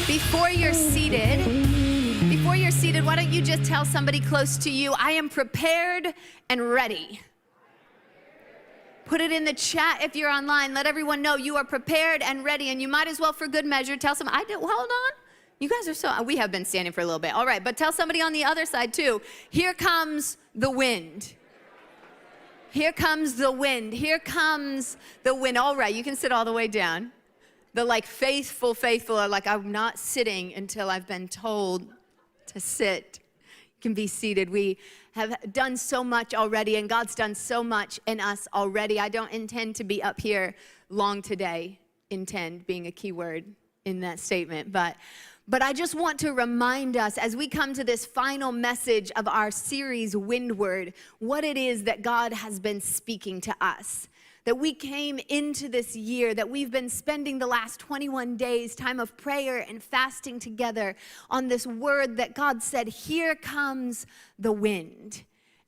Before you're seated, why don't you just tell somebody close to you, I am prepared and ready. Put it in the chat if you're online. Let everyone know you are prepared and ready. And you might as well, for good measure, tell some, hold on. You guys are we have been standing for a little bit. All right, but tell somebody on the other side too, here comes the wind. Here comes the wind. Here comes the wind. All right, you can sit all the way down. The faithful are like, I'm not sitting until I've been told to sit. You can be seated. We have done so much already, and God's done so much in us already. I don't intend to be up here long today. Intend being a key word in that statement. But I just want to remind us as we come to this final message of our series, Windward, what it is that God has been speaking to us. That we came into this year, that we've been spending the last 21 days, time of prayer and fasting together on this word that God said, here comes the wind.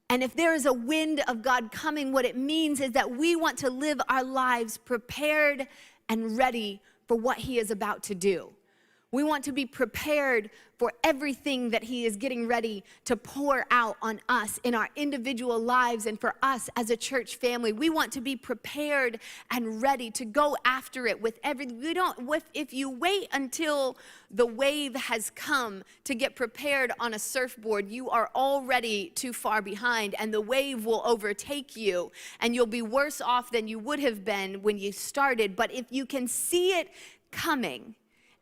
And if there is a wind of God coming, what it means is that we want to live our lives prepared and ready for what He is about to do. We want to be prepared for everything that He is getting ready to pour out on us in our individual lives and for us as a church family. We want to be prepared and ready to go after it with everything. If you wait until the wave has come to get prepared on a surfboard, you are already too far behind, and the wave will overtake you, and you'll be worse off than you would have been when you started. But if you can see it coming,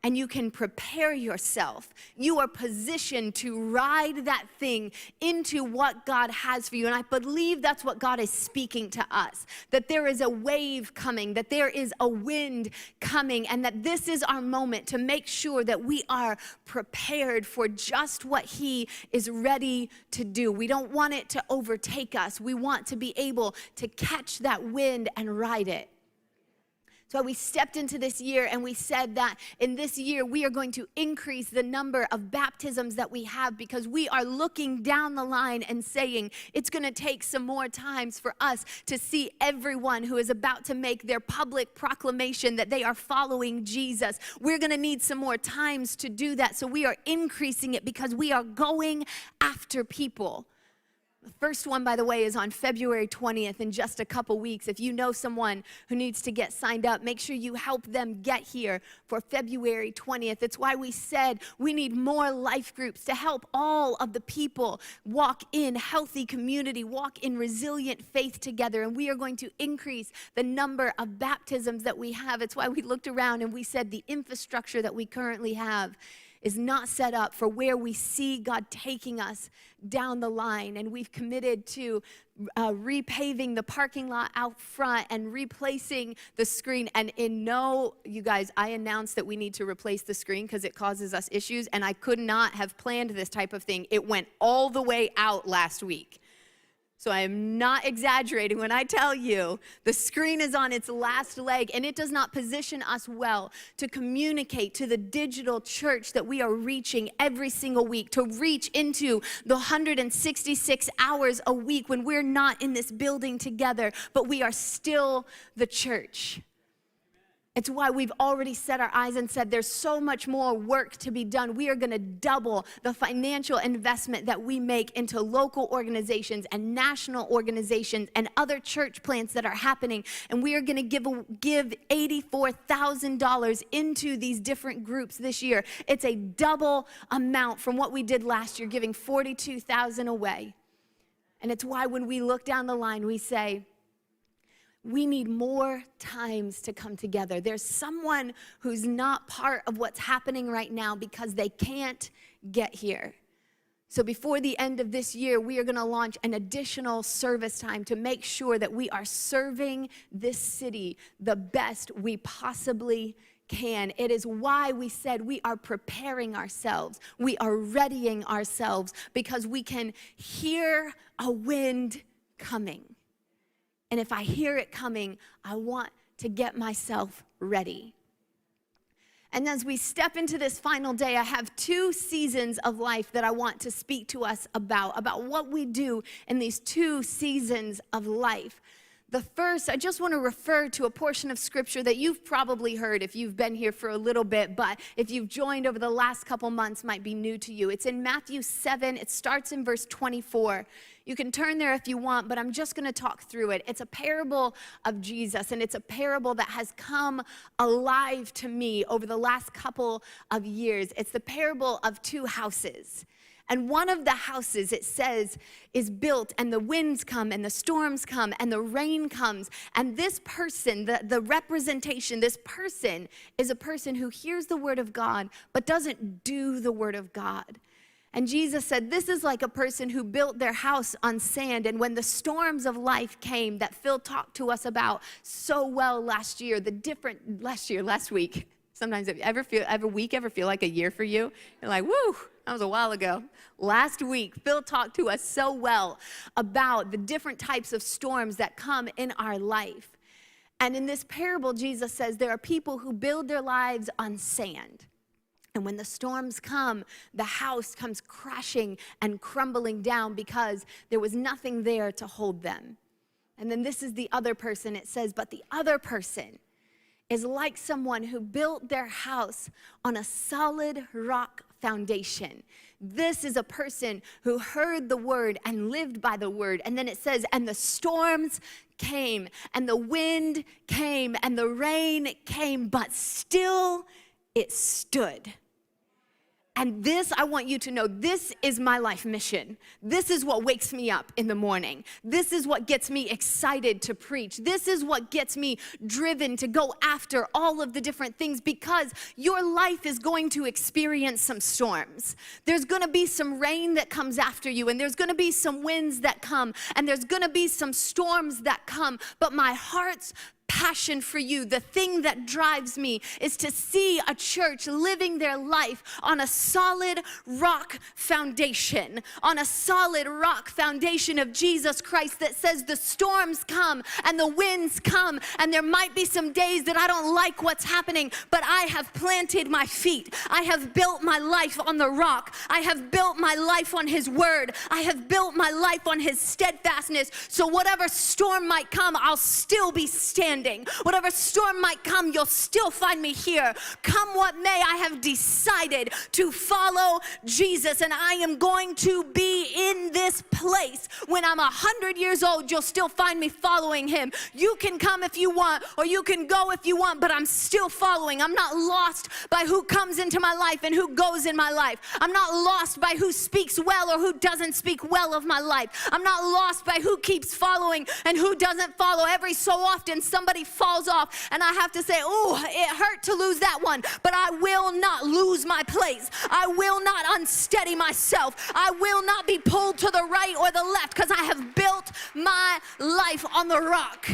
and you can prepare yourself, you are positioned to ride that thing into what God has for you. And I believe that's what God is speaking to us, that there is a wave coming, that there is a wind coming, and that this is our moment to make sure that we are prepared for just what He is ready to do. We don't want it to overtake us. We want to be able to catch that wind and ride it. So we stepped into this year and we said that in this year we are going to increase the number of baptisms that we have, because we are looking down the line and saying it's going to take some more times for us to see everyone who is about to make their public proclamation that they are following Jesus. We're going to need some more times to do that. So we are increasing it because we are going after people. The first one, by the way, is on February 20th in just a couple weeks. If you know someone who needs to get signed up, make sure you help them get here for February 20th. It's why we said we need more life groups to help all of the people walk in healthy community, walk in resilient faith together. And we are going to increase the number of baptisms that we have. It's why we looked around and we said the infrastructure that we currently have is not set up for where we see God taking us down the line. And we've committed to repaving the parking lot out front and replacing the screen. And you guys, I announced that we need to replace the screen because it causes us issues, and I could not have planned this type of thing. It went all the way out last week. So I am not exaggerating when I tell you the screen is on its last leg, and it does not position us well to communicate to the digital church that we are reaching every single week, to reach into the 166 hours a week when we're not in this building together, but we are still the church. It's why we've already set our eyes and said there's so much more work to be done. We are going to double the financial investment that we make into local organizations and national organizations and other church plants that are happening. And we are going to give $84,000 into these different groups this year. It's a double amount from what we did last year, giving $42,000 away. And it's why when we look down the line, we say, we need more times to come together. There's someone who's not part of what's happening right now because they can't get here. So before the end of this year, we are going to launch an additional service time to make sure that we are serving this city the best we possibly can. It is why we said we are preparing ourselves. We are readying ourselves because we can hear a wind coming. And if I hear it coming, I want to get myself ready. And as we step into this final day, I have 2 seasons of life that I want to speak to us about what we do in these 2 seasons of life. The first, I just want to refer to a portion of scripture that you've probably heard if you've been here for a little bit, but if you've joined over the last couple months, might be new to you. It's in Matthew 7. It starts in verse 24. You can turn there if you want, but I'm just going to talk through it. It's a parable of Jesus, and it's a parable that has come alive to me over the last couple of years. It's the parable of two houses. And one of the houses, it says, is built, and the winds come, and the storms come, and the rain comes. And this person, the representation, this person is a person who hears the word of God, but doesn't do the word of God. And Jesus said, this is like a person who built their house on sand. And when the storms of life came that Phil talked to us about so well last week. Sometimes every week ever feel like a year for you? You're like, woo, that was a while ago. Last week, Phil talked to us so well about the different types of storms that come in our life. And in this parable, Jesus says there are people who build their lives on sand. And when the storms come, the house comes crashing and crumbling down because there was nothing there to hold them. And then this is the other person. It says, but the other person is like someone who built their house on a solid rock foundation. This is a person who heard the word and lived by the word. And then it says, and the storms came, and the wind came, and the rain came, but still it stood. And this, I want you to know, this is my life mission. This is what wakes me up in the morning. This is what gets me excited to preach. This is what gets me driven to go after all of the different things, because your life is going to experience some storms. There's going to be some rain that comes after you, and there's going to be some winds that come, and there's going to be some storms that come. But my heart's passion for you, the thing that drives me, is to see a church living their life on a solid rock foundation, on a solid rock foundation of Jesus Christ that says the storms come and the winds come, and there might be some days that I don't like what's happening, but I have planted my feet. I have built my life on the rock. I have built my life on His word. I have built my life on His steadfastness. So whatever storm might come, I'll still be standing. Whatever storm might come, you'll still find me here. Come what may, I have decided to follow Jesus, and I am going to be in this place. When I'm 100 years old, you'll still find me following Him. You can come if you want, or you can go if you want, but I'm still following. I'm not lost by who comes into my life and who goes in my life. I'm not lost by who speaks well or who doesn't speak well of my life. I'm not lost by who keeps following and who doesn't follow. Every so often, somebody falls off, and I have to say, oh, it hurt to lose that one, but I will not lose my place. I will not unsteady myself. I will not be pulled to the right or the left, because I have built my life on the rock.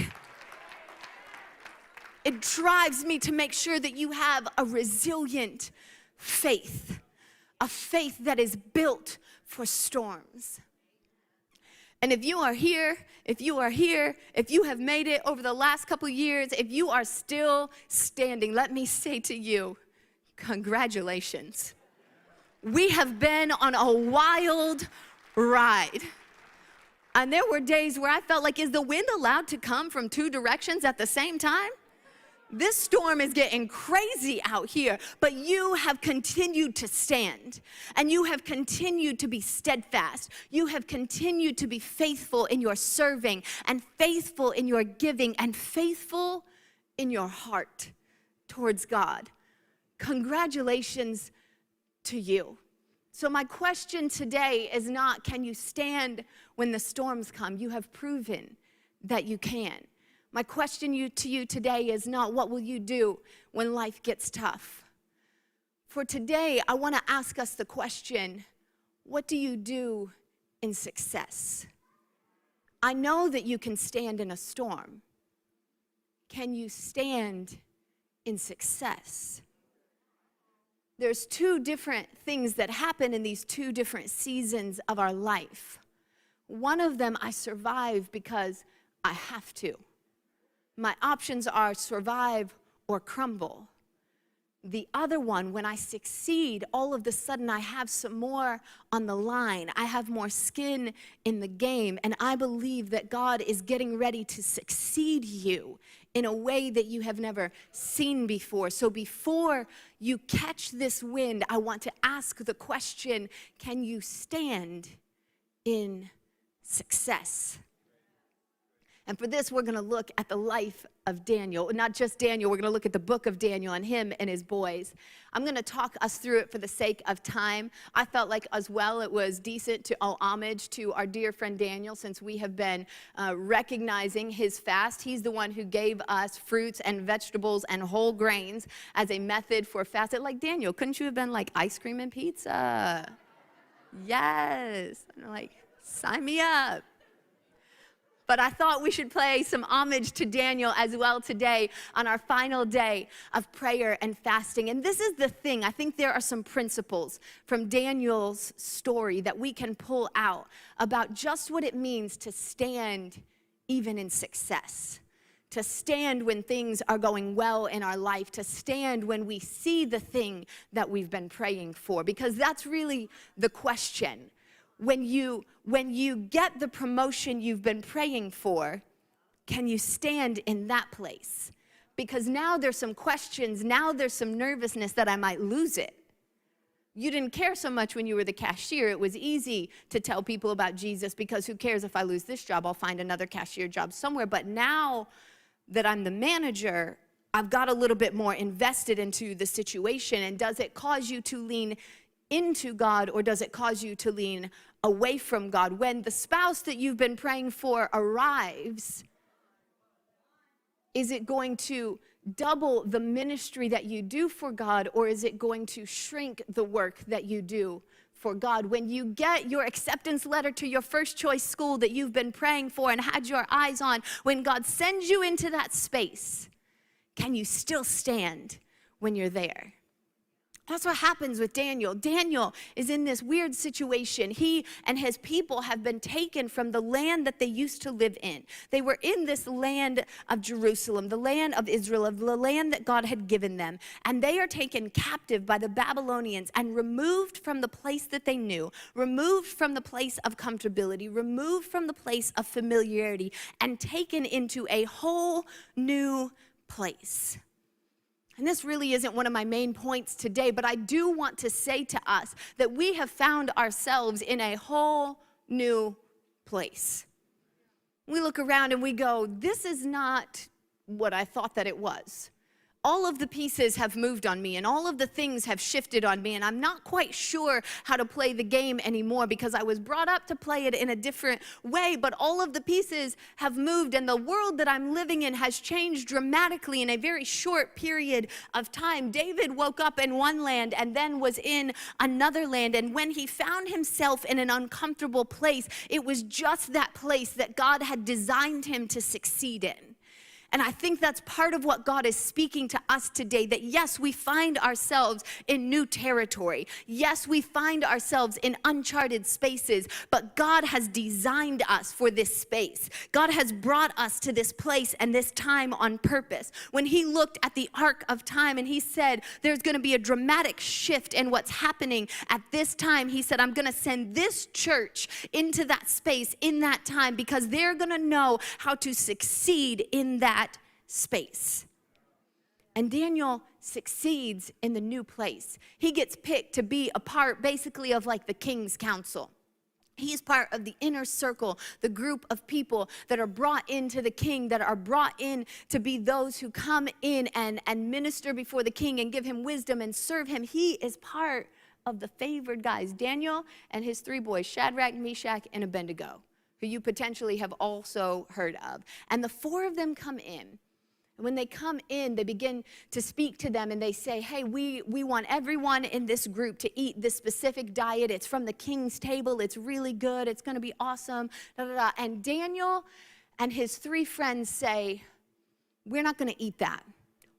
It drives me to make sure that you have a resilient faith, a faith that is built for storms. And if you are here, if you have made it over the last couple years, if you are still standing, let me say to you, congratulations. We have been on a wild ride. And there were days where I felt like, is the wind allowed to come from two directions at the same time? This storm is getting crazy out here, but you have continued to stand, and you have continued to be steadfast. You have continued to be faithful in your serving, and faithful in your giving, and faithful in your heart towards God. Congratulations to you. So my question today is not, can you stand when the storms come? You have proven that you can. My question to you today is not, what will you do when life gets tough? For today, I want to ask us the question, what do you do in success? I know that you can stand in a storm. Can you stand in success? There's two different things that happen in these two different seasons of our life. One of them, I survive because I have to. My options are survive or crumble. the other one, when I succeed, all of a sudden I have some more on the line. I have more skin in the game. And I believe that God is getting ready to succeed you in a way that you have never seen before. So before you catch this wind, I want to ask the question, can you stand in success? And for this, we're going to look at the life of Daniel. Not just Daniel, we're going to look at the book of Daniel and him and his boys. I'm going to talk us through it for the sake of time. I felt like as well it was decent to owe homage to our dear friend Daniel, since we have been recognizing his fast. He's the one who gave us fruits and vegetables and whole grains as a method for fasting. Like, Daniel, couldn't you have been like ice cream and pizza? Yes. I'm like, sign me up. But I thought we should pay some homage to Daniel as well today on our final day of prayer and fasting. And this is the thing. I think there are some principles from Daniel's story that we can pull out about just what it means to stand even in success, to stand when things are going well in our life, to stand when we see the thing that we've been praying for, because that's really the question. When you get the promotion you've been praying for, can you stand in that place? Because now there's some questions, now there's some nervousness that I might lose it. You didn't care so much when you were the cashier. It was easy to tell people about Jesus because who cares if I lose this job, I'll find another cashier job somewhere. But now that I'm the manager, I've got a little bit more invested into the situation. And does it cause you to lean into God, or does it cause you to lean away from God? When the spouse that you've been praying for arrives, is it going to double the ministry that you do for God, or is it going to shrink the work that you do for God? When you get your acceptance letter to your first choice school that you've been praying for and had your eyes on, when God sends you into that space, can you still stand when you're there? That's what happens with Daniel. Daniel is in this weird situation. He and his people have been taken from the land that they used to live in. They were in this land of Jerusalem, the land of Israel, of the land that God had given them. And they are taken captive by the Babylonians and removed from the place that they knew, removed from the place of comfortability, removed from the place of familiarity, and taken into a whole new place. And this really isn't one of my main points today, but I do want to say to us that we have found ourselves in a whole new place. We look around and we go, this is not what I thought that it was. All of the pieces have moved on me, and all of the things have shifted on me, and I'm not quite sure how to play the game anymore because I was brought up to play it in a different way, but all of the pieces have moved, and the world that I'm living in has changed dramatically in a very short period of time. David woke up in one land and then was in another land, and when he found himself in an uncomfortable place, it was just that place that God had designed him to succeed in. And I think that's part of what God is speaking to us today, that yes, we find ourselves in new territory. Yes, we find ourselves in uncharted spaces, but God has designed us for this space. God has brought us to this place and this time on purpose. When he looked at the arc of time and he said, there's going to be a dramatic shift in what's happening at this time, he said, I'm going to send this church into that space in that time because they're going to know how to succeed in that space. And Daniel succeeds in the new place. He gets picked to be a part basically of like the king's council. He's part of the inner circle, the group of people that are brought into the king, that are brought in to be those who come in and minister before the king and give him wisdom and serve him. He is part of the favored guys, Daniel and his three boys, Shadrach, Meshach, and Abednego, who you potentially have also heard of. And the four of them come in. And when they come in, they begin to speak to them and they say, hey, we want everyone in this group to eat this specific diet. It's from the king's table. It's really good. It's going to be awesome. Da, da, da. And Daniel and his three friends say, we're not going to eat that.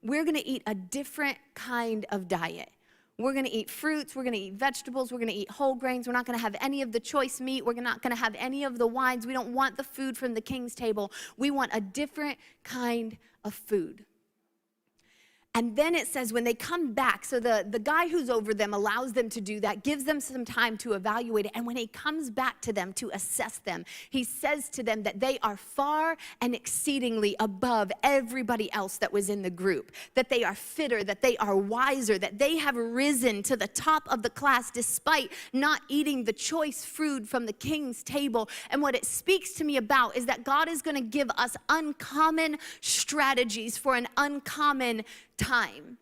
We're going to eat a different kind of diet. We're going to eat fruits. We're going to eat vegetables. We're going to eat whole grains. We're not going to have any of the choice meat. We're not going to have any of the wines. We don't want the food from the king's table. We want a different kind of food. And then it says when they come back, so the guy who's over them allows them to do that, gives them some time to evaluate it. And when he comes back to them to assess them, he says to them that they are far and exceedingly above everybody else that was in the group, that they are fitter, that they are wiser, that they have risen to the top of the class despite not eating the choice food from the king's table. And what it speaks to me about is that God is going to give us uncommon strategies for an uncommon time.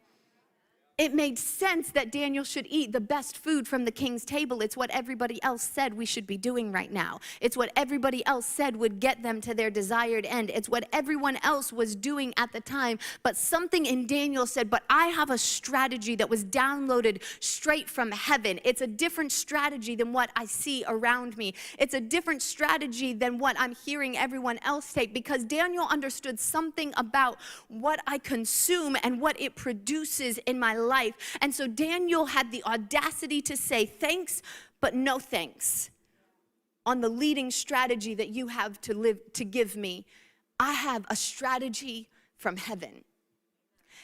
It made sense that Daniel should eat the best food from the king's table. It's what everybody else said we should be doing right now. It's what everybody else said would get them to their desired end. It's what everyone else was doing at the time. But something in Daniel said, but I have a strategy that was downloaded straight from heaven. It's a different strategy than what I see around me. It's a different strategy than what I'm hearing everyone else take, because Daniel understood something about what I consume and what it produces in my life. And so Daniel had the audacity to say, thanks, but no thanks. On the leading strategy that you have to give me, I have a strategy from heaven.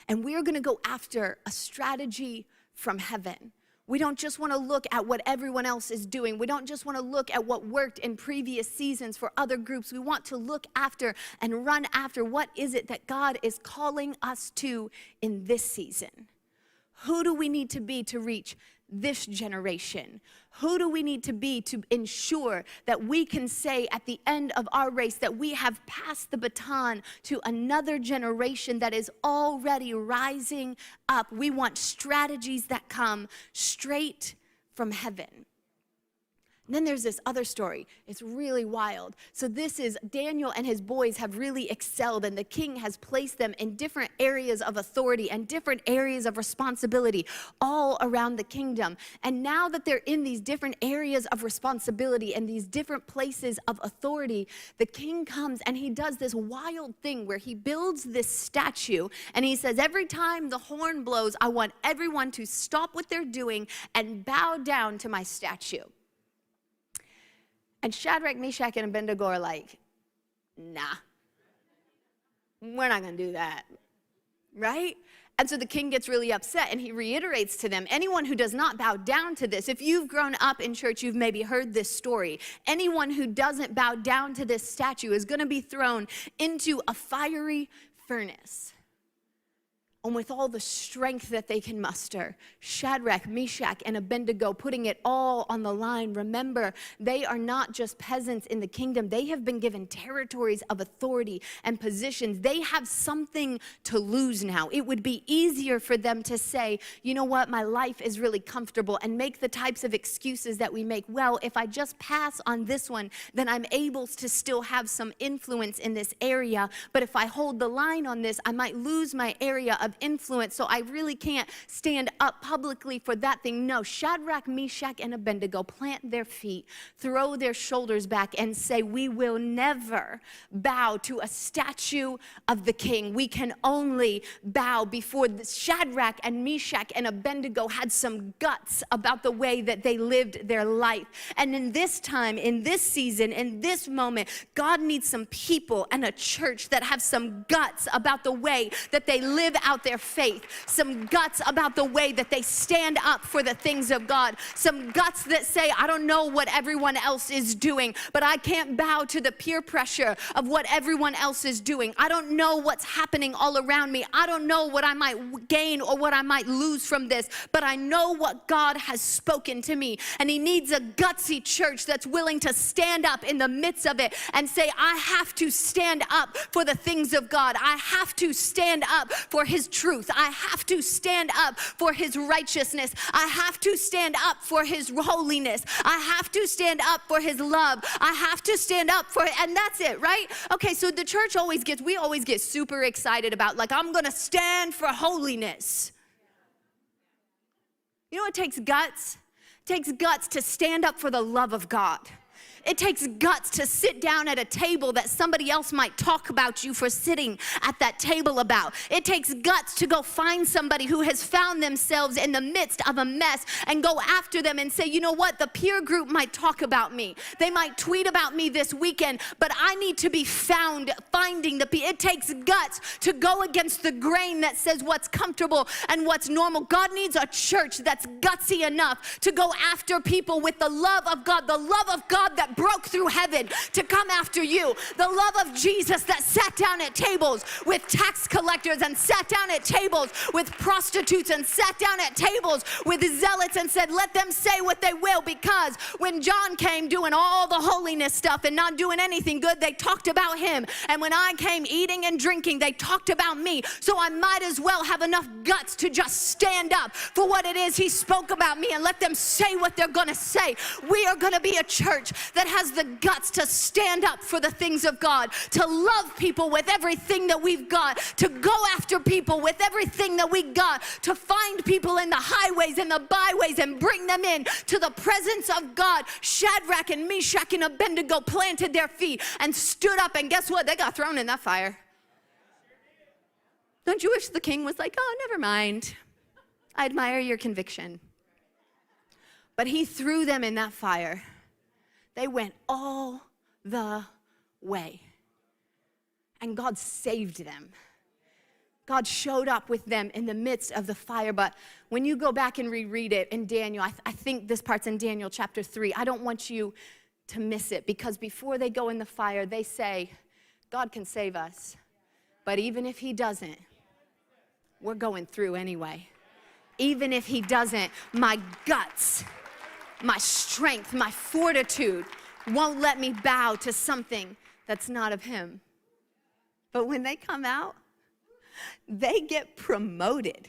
And we're going to go after a strategy from heaven. We don't just want to look at what everyone else is doing. We don't just want to look at what worked in previous seasons for other groups. We want to look after and run after what is it that God is calling us to in this season. Who do we need to be to reach this generation? Who do we need to be to ensure that we can say at the end of our race that we have passed the baton to another generation that is already rising up? We want strategies that come straight from heaven. And then there's this other story. It's really wild. So this is Daniel and his boys have really excelled, and the king has placed them in different areas of authority and different areas of responsibility all around the kingdom. And now that they're in these different areas of responsibility and these different places of authority, the king comes and he does this wild thing where he builds this statue, and he says, every time the horn blows, I want everyone to stop what they're doing and bow down to my statue. And Shadrach, Meshach, and Abednego are like, nah, we're not going to do that, right? And so the king gets really upset, and he reiterates to them, anyone who does not bow down to this, if you've grown up in church, you've maybe heard this story. Anyone who doesn't bow down to this statue is going to be thrown into a fiery furnace. And with all the strength that they can muster, Shadrach, Meshach, and Abednego putting it all on the line. Remember, they are not just peasants in the kingdom. They have been given territories of authority and positions. They have something to lose now. It would be easier for them to say, you know what, my life is really comfortable, and make the types of excuses that we make. Well, if I just pass on this one, then I'm able to still have some influence in this area. But if I hold the line on this, I might lose my area of influence, so I really can't stand up publicly for that thing. No, Shadrach, Meshach, and Abednego plant their feet, throw their shoulders back, and say, we will never bow to a statue of the king. We can only bow before Shadrach and Meshach and Abednego had some guts about the way that they lived their life. And in this time, in this season, in this moment, God needs some people and a church that have some guts about the way that they live out their faith, some guts about the way that they stand up for the things of God, some guts that say, I don't know what everyone else is doing, but I can't bow to the peer pressure of what everyone else is doing. I don't know what's happening all around me. I don't know what I might gain or what I might lose from this, but I know what God has spoken to me. And he needs a gutsy church that's willing to stand up in the midst of it and say, I have to stand up for the things of God. I have to stand up for his truth. I have to stand up for his righteousness. I have to stand up for his holiness. I have to stand up for his love. I have to stand up for it. And that's it, right? Okay, so the church we always get super excited about, like, I'm going to stand for holiness. You know what takes guts? It takes guts to stand up for the love of God. It takes guts to sit down at a table that somebody else might talk about you for sitting at that table about. It takes guts to go find somebody who has found themselves in the midst of a mess and go after them and say, you know what, the peer group might talk about me. They might tweet about me this weekend, but I need to be found finding it takes guts to go against the grain that says what's comfortable and what's normal. God needs a church that's gutsy enough to go after people with the love of God that broke through heaven to come after you. The love of Jesus that sat down at tables with tax collectors and sat down at tables with prostitutes and sat down at tables with zealots and said, let them say what they will, because when John came doing all the holiness stuff and not doing anything good, they talked about him. And when I came eating and drinking, they talked about me. So I might as well have enough guts to just stand up for what it is he spoke about me and let them say what they're going to say. We are going to be a church that has the guts to stand up for the things of God, to love people with everything that we've got, to go after people with everything that we got, to find people in the highways and the byways and bring them in to the presence of God. Shadrach and Meshach and Abednego planted their feet and stood up, and guess what? They got thrown in that fire. Don't you wish the king was like, oh, never mind. I admire your conviction. But he threw them in that fire. They went all the way. And God saved them. God showed up with them in the midst of the fire. But when you go back and reread it in Daniel, I think this part's in Daniel chapter 3. I don't want you to miss it, because before they go in the fire, they say, God can save us. But even if he doesn't, we're going through anyway. Even if he doesn't, my guts, my strength, my fortitude won't let me bow to something that's not of him. But when they come out, they get promoted.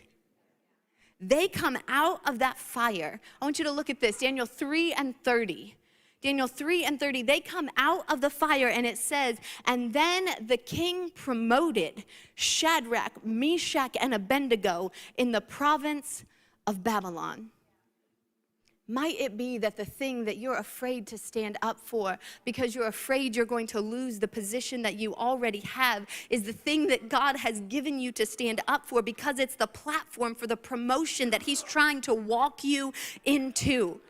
They come out of that fire. I want you to look at this, Daniel 3:30. Daniel 3:30, they come out of the fire, and it says, and then the king promoted Shadrach, Meshach, and Abednego in the province of Babylon. Might it be that the thing that you're afraid to stand up for because you're afraid you're going to lose the position that you already have is the thing that God has given you to stand up for, because it's the platform for the promotion that he's trying to walk you into.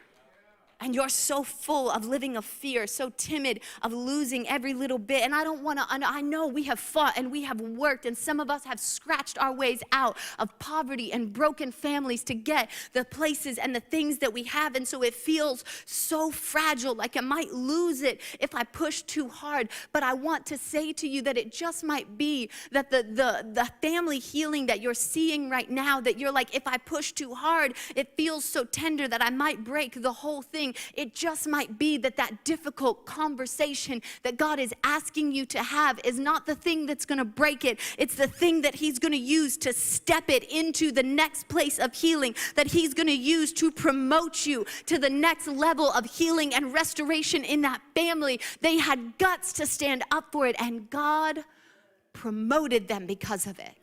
And you're so full of living of fear, so timid of losing every little bit. And I know we have fought and we have worked, and some of us have scratched our ways out of poverty and broken families to get the places and the things that we have. And so it feels so fragile, like I might lose it if I push too hard. But I want to say to you that it just might be that the family healing that you're seeing right now, that you're like, if I push too hard, it feels so tender that I might break the whole thing. It just might be that difficult conversation that God is asking you to have is not the thing that's going to break it. It's the thing that he's going to use to step it into the next place of healing, that he's going to use to promote you to the next level of healing and restoration in that family. They had guts to stand up for it, and God promoted them because of it.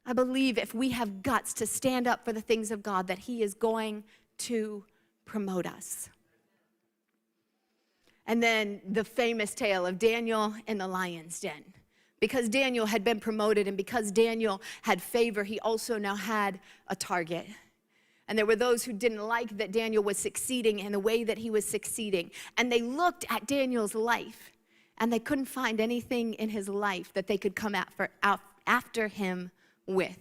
I believe if we have guts to stand up for the things of God, that he is going to promote us. And then the famous tale of Daniel in the lion's den. Because Daniel had been promoted and because Daniel had favor, he also now had a target. And there were those who didn't like that Daniel was succeeding in the way that he was succeeding. And they looked at Daniel's life, and they couldn't find anything in his life that they could come after him with.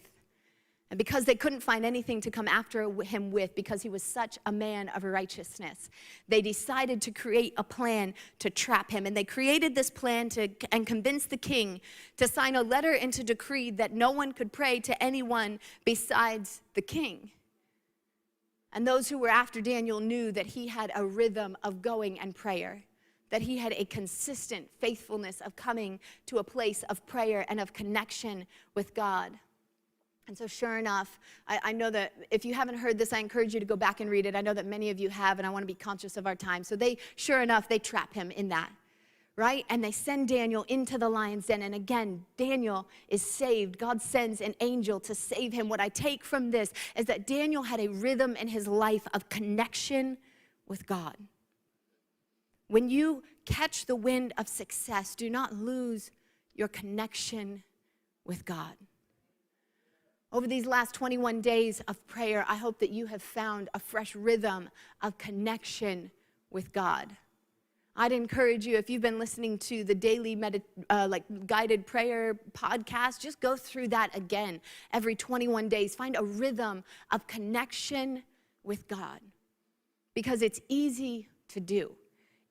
And because they couldn't find anything to come after him with, because he was such a man of righteousness, they decided to create a plan to trap him. And they created this plan and convinced the king to sign a letter into decree that no one could pray to anyone besides the king. And those who were after Daniel knew that he had a rhythm of going and prayer, that he had a consistent faithfulness of coming to a place of prayer and of connection with God. And so sure enough, I know that if you haven't heard this, I encourage you to go back and read it. I know that many of you have, and I want to be conscious of our time. So sure enough, they trap him in that, right? And they send Daniel into the lion's den. And again, Daniel is saved. God sends an angel to save him. What I take from this is that Daniel had a rhythm in his life of connection with God. When you catch the wind of success, do not lose your connection with God. Over these last 21 days of prayer, I hope that you have found a fresh rhythm of connection with God. I'd encourage you, if you've been listening to the daily guided prayer podcast, just go through that again every 21 days. Find a rhythm of connection with God, because it's easy to do.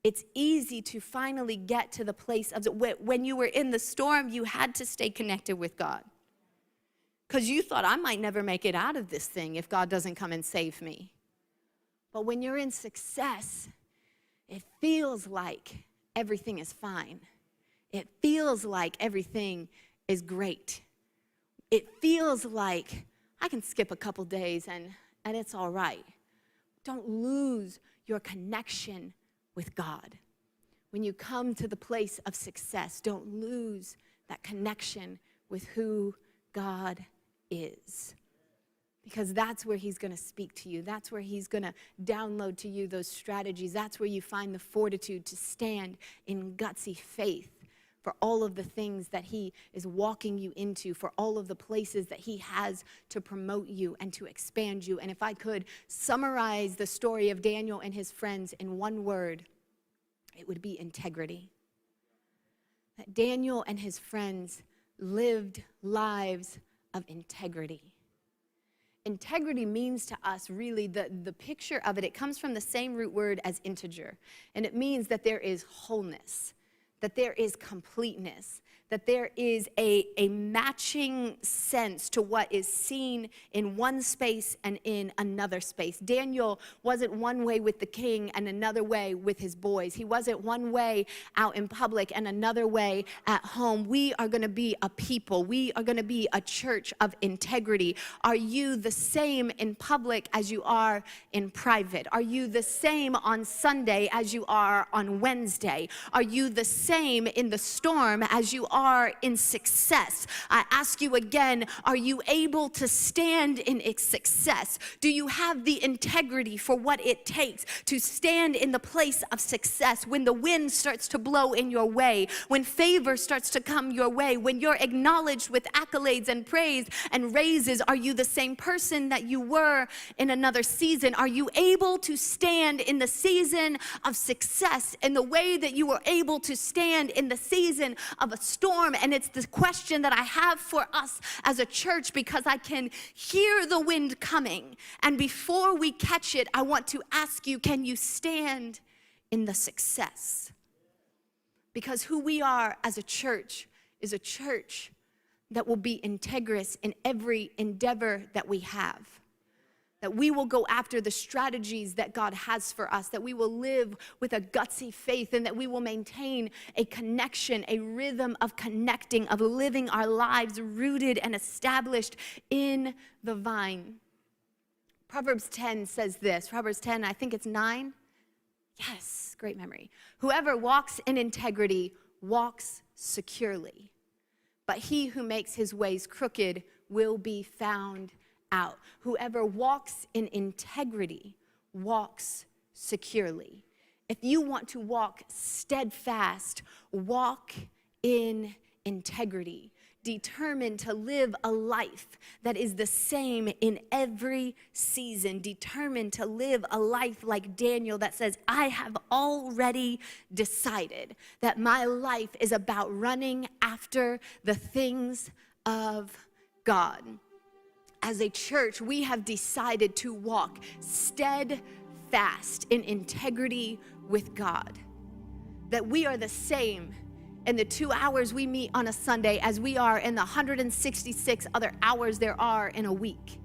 It's easy to finally get to the place of when you were in the storm, you had to stay connected with God. Because you thought, I might never make it out of this thing if God doesn't come and save me. But when you're in success, it feels like everything is fine. It feels like everything is great. It feels like I can skip a couple days and it's all right. Don't lose your connection with God. When you come to the place of success, don't lose that connection with who God is. Because that's where he's going to speak to you. That's where he's going to download to you those strategies. That's where you find the fortitude to stand in gutsy faith for all of the things that he is walking you into, for all of the places that he has to promote you and to expand you. And if I could summarize the story of Daniel and his friends in one word, it would be integrity. That Daniel and his friends lived lives of integrity. Integrity means to us really the picture of it comes from the same root word as integer. And it means that there is wholeness, that there is completeness, that there is a matching sense to what is seen in one space and in another space. Daniel wasn't one way with the king and another way with his boys. He wasn't one way out in public and another way at home. We are going to be a people. We are going to be a church of integrity. Are you the same in public as you are in private? Are you the same on Sunday as you are on Wednesday? Are you the same in the storm as you are in success? I ask you again, are you able to stand in success? Do you have the integrity for what it takes to stand in the place of success when the wind starts to blow in your way, when favor starts to come your way, when you're acknowledged with accolades and praise and raises? Are you the same person that you were in another season? Are you able to stand in the season of success in the way that you were able to stand in the season of a storm? And it's the question that I have for us as a church, because I can hear the wind coming. And before we catch it, I want to ask you, can you stand in the success? Because who we are as a church is a church that will be integrous in every endeavor that we have. That we will go after the strategies that God has for us, that we will live with a gutsy faith, and that we will maintain a connection, a rhythm of connecting, of living our lives rooted and established in the vine. Proverbs 10 says this, Proverbs 10, I think it's 9. Yes, great memory. Whoever walks in integrity walks securely, but he who makes his ways crooked will be found out. Whoever walks in integrity walks securely. If you want to walk steadfast, walk in integrity. Determined to live a life that is the same in every season. Determined to live a life like Daniel that says, I have already decided that my life is about running after the things of God. As a church, we have decided to walk steadfast in integrity with God. That we are the same in the 2 hours we meet on a Sunday as we are in the 166 other hours there are in a week.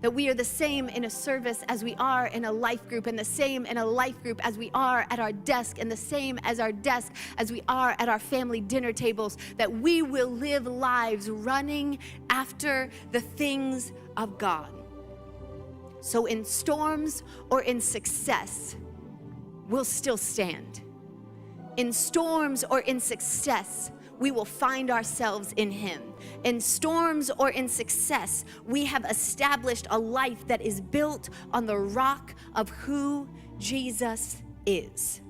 That we are the same in a service as we are in a life group, and the same in a life group as we are at our desk, and the same as our desk as we are at our family dinner tables. That we will live lives running after the things of God. So in storms or in success, we'll still stand. In storms or in success, we will find ourselves in him. In storms or in success, we have established a life that is built on the rock of who Jesus is.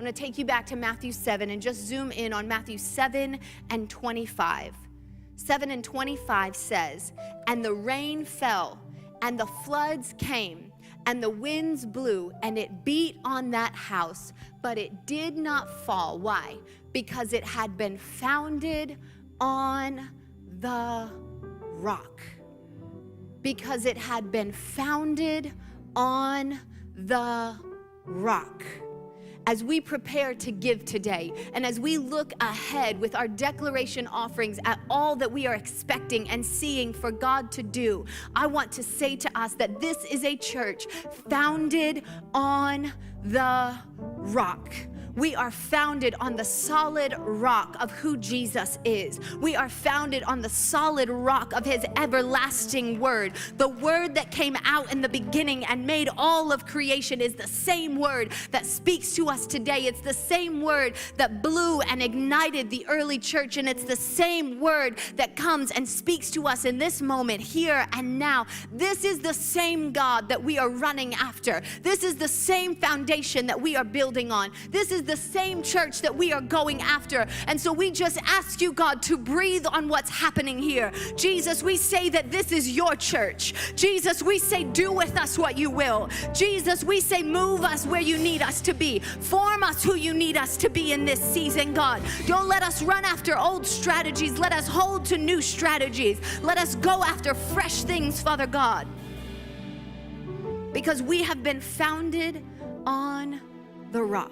I'm going to take you back to Matthew 7 and just zoom in on Matthew 7 and 25. 7 and 25 says, "And the rain fell, and the floods came, and the winds blew, and it beat on that house, but it did not fall." Why? Because it had been founded on the rock. Because it had been founded on the rock. As we prepare to give today, and as we look ahead with our declaration offerings at all that we are expecting and seeing for God to do, I want to say to us that this is a church founded on the rock. We are founded on the solid rock of who Jesus is. We are founded on the solid rock of his everlasting word. The word that came out in the beginning and made all of creation is the same word that speaks to us today. It's the same word that blew and ignited the early church, and it's the same word that comes and speaks to us in this moment, here and now. This is the same God that we are running after. This is the same foundation that we are building on. This is the same church that we are going after. And so we just ask you, God, to breathe on what's happening here. Jesus, we say that this is your church. Jesus, we say do with us what you will. Jesus, we say move us where you need us to be. Form us who you need us to be in this season, God. Don't let us run after old strategies. Let us hold to new strategies. Let us go after fresh things, Father God. Because we have been founded on the rock.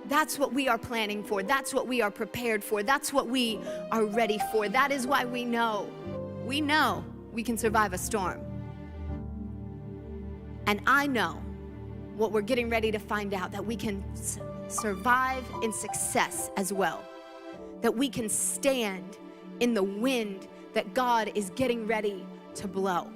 That's what we are planning for. That's what we are prepared for. That's what we are ready for. That is why we know we can survive a storm. And I know what we're getting ready to find out, that we can survive in success as well. That we can stand in the wind that God is getting ready to blow.